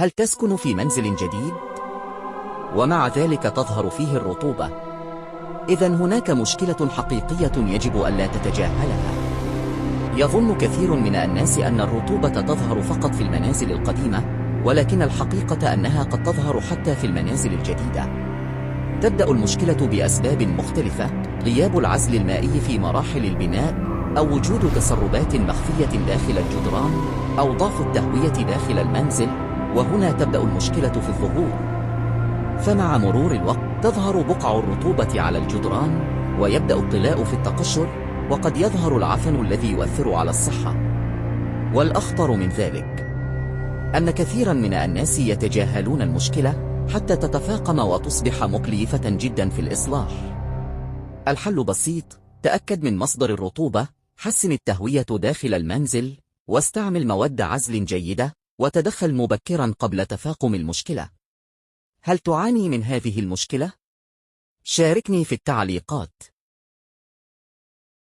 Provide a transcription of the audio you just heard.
هل تسكن في منزل جديد؟ ومع ذلك تظهر فيه الرطوبة؟ إذن هناك مشكلة حقيقية يجب ألا تتجاهلها. يظن كثير من الناس أن الرطوبة تظهر فقط في المنازل القديمة، ولكن الحقيقة أنها قد تظهر حتى في المنازل الجديدة. تبدأ المشكلة بأسباب مختلفة: غياب العزل المائي في مراحل البناء، أو وجود تسربات مخفية داخل الجدران، أو ضعف التهوية داخل المنزل، وهنا تبدأ المشكلة في الظهور. فمع مرور الوقت تظهر بقع الرطوبة على الجدران، ويبدأ الطلاء في التقشر، وقد يظهر العفن الذي يؤثر على الصحة. والأخطر من ذلك أن كثيرا من الناس يتجاهلون المشكلة حتى تتفاقم وتصبح مكلفة جدا في الإصلاح. الحل بسيط: تأكد من مصدر الرطوبة، حسن التهوية داخل المنزل، واستعمل مواد عزل جيدة، وتدخل مبكرا قبل تفاقم المشكلة. هل تعاني من هذه المشكلة؟ شاركني في التعليقات.